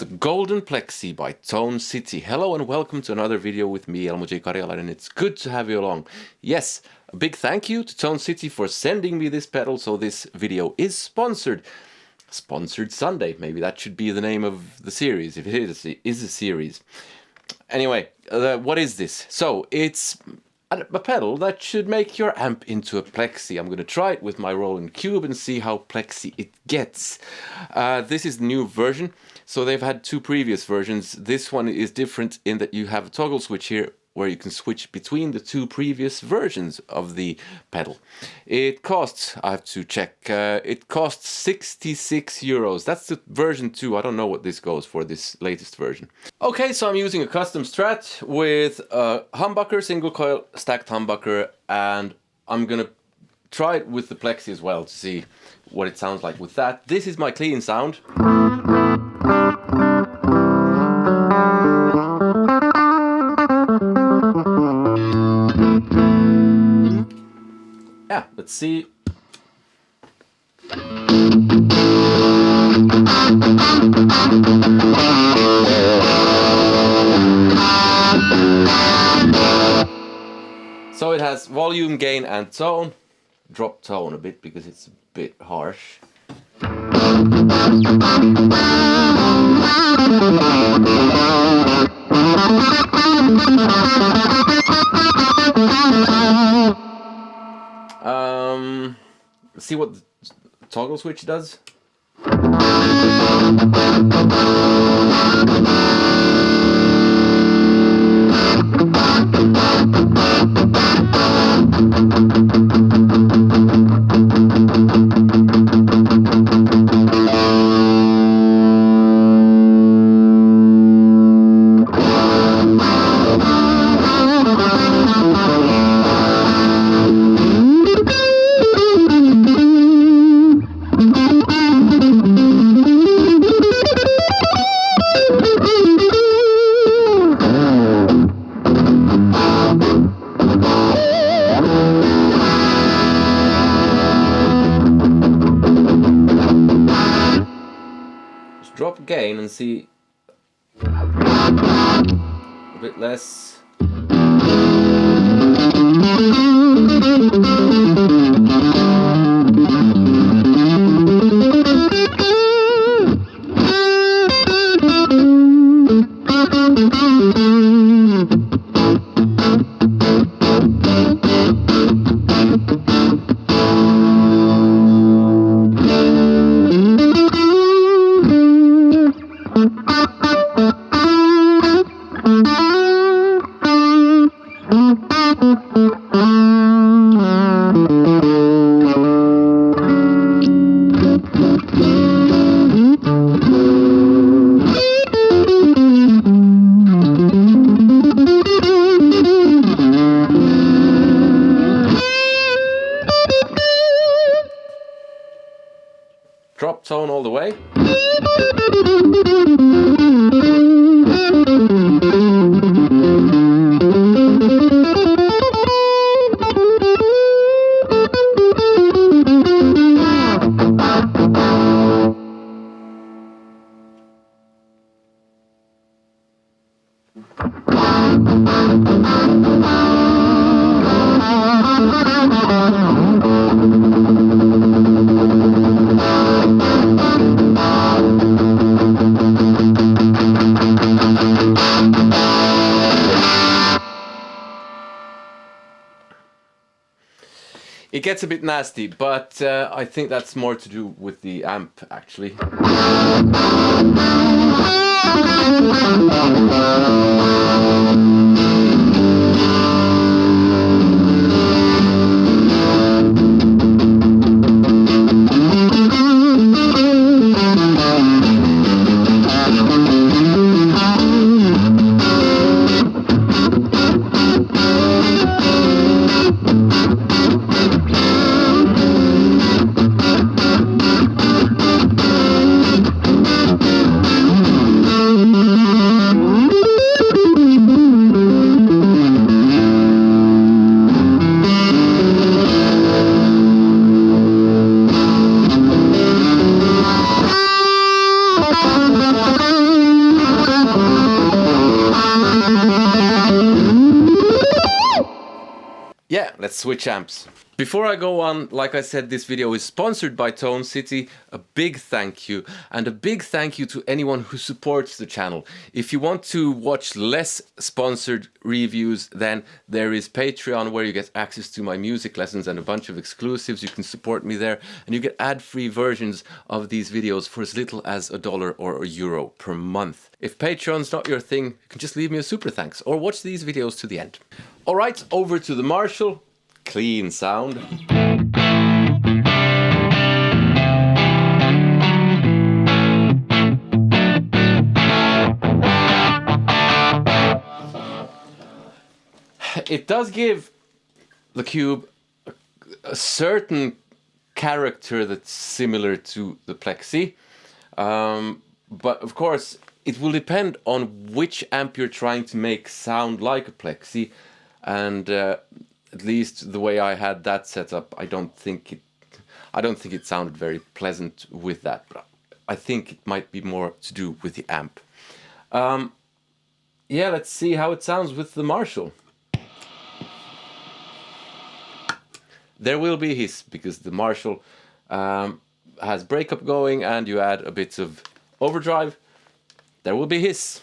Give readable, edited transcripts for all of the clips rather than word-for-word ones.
Golden Plexi by Tone City. Hello and welcome to another video with me, Elmo J. Karjalainen, and it's good to have you along. Yes, a big thank you to Tone City for sending me this pedal, so this video is sponsored. Sponsored Sunday, maybe that should be the name of the series, if it is a series. Anyway, what is this? So, it's a pedal that should make your amp into a Plexi. I'm going to try it with my Roland Cube and see how Plexi it gets. This is the new version. So they've had two previous versions. This one is different in that you have a toggle switch here where you can switch between the two previous versions of the pedal. It costs, I have to check, it costs 66 euros. That's the version 2. I don't know what this goes for, this latest version. Okay, so I'm using a custom Strat with a humbucker, single coil stacked humbucker, and I'm gonna try it with the Plexi as well to see what it sounds like with that. This is my clean sound. Yeah, let's see. So it has volume, gain and tone. Drop tone a bit because it's a bit harsh. See what the toggle switch does. Drop gain and see a bit less. Drop tone all the way. It gets a bit nasty, but I think that's more to do with the amp, actually. let's switch amps. Before I go on, like I said, this video is sponsored by Tone City. A big thank you, and a big thank you to anyone who supports the channel. If you want to watch less sponsored reviews, then there is Patreon, where you get access to my music lessons and a bunch of exclusives. You can support me there, and you get ad-free versions of these videos for as little as $1 or €1 per month. If Patreon's not your thing, you can just leave me a super thanks or watch these videos to the end. All right, over to the Marshall. Clean sound. It does give the Cube a certain character that's similar to the Plexi, but of course it will depend on which amp you're trying to make sound like a Plexi, and at least the way I had that set up, I don't think it sounded very pleasant with that. But I think it might be more to do with the amp. Yeah, let's see how it sounds with the Marshall. There will be hiss because the Marshall has breakup going, and you add a bit of overdrive. There will be hiss.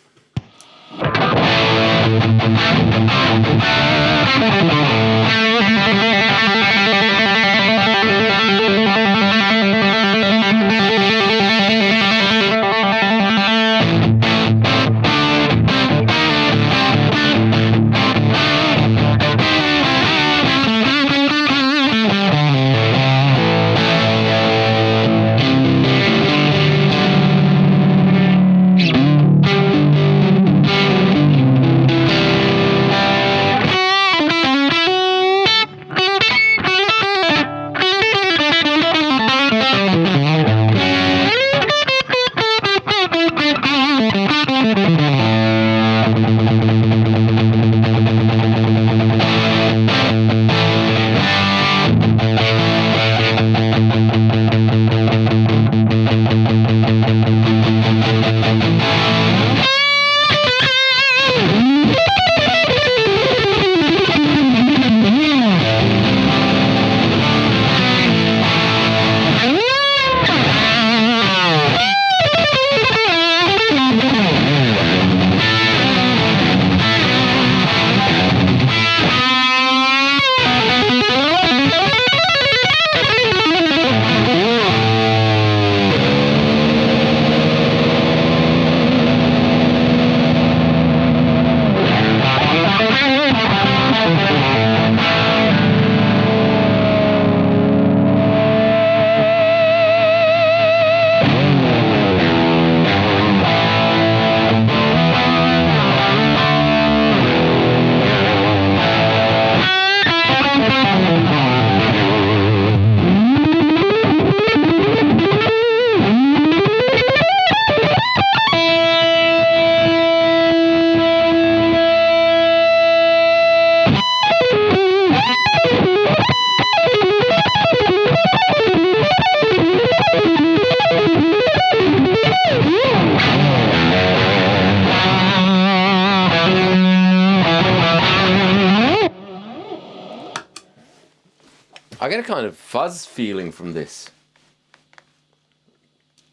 I get a kind of fuzz feeling from this.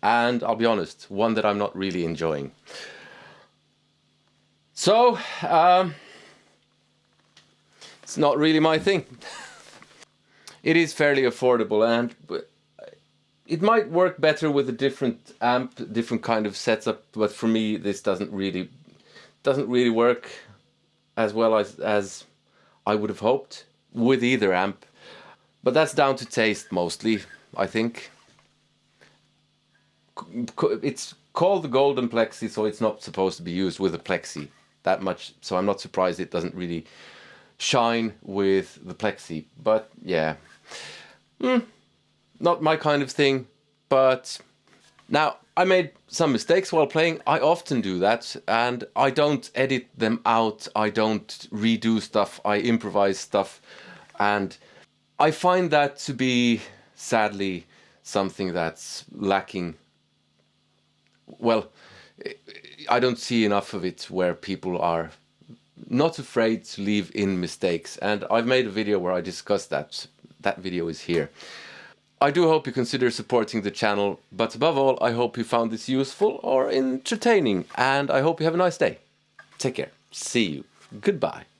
And I'll be honest, one that I'm not really enjoying. So, it's not really my thing. It is fairly affordable, and it might work better with a different amp, different kind of setup, but for me this doesn't really work as well as I would have hoped with either amp. But that's down to taste mostly, I think. It's called the Golden Plexi, so it's not supposed to be used with a Plexi that much, so I'm not surprised it doesn't really shine with the Plexi. But yeah, not my kind of thing. But now, I made some mistakes while playing. I often do that, and I don't edit them out. I don't redo stuff. I improvise stuff, and I find that to be, sadly, something that's lacking. Well, I don't see enough of it where people are not afraid to leave in mistakes. And I've made a video where I discuss that. That video is here. I do hope you consider supporting the channel, but above all, I hope you found this useful or entertaining, and I hope you have a nice day. Take care. See you. Goodbye.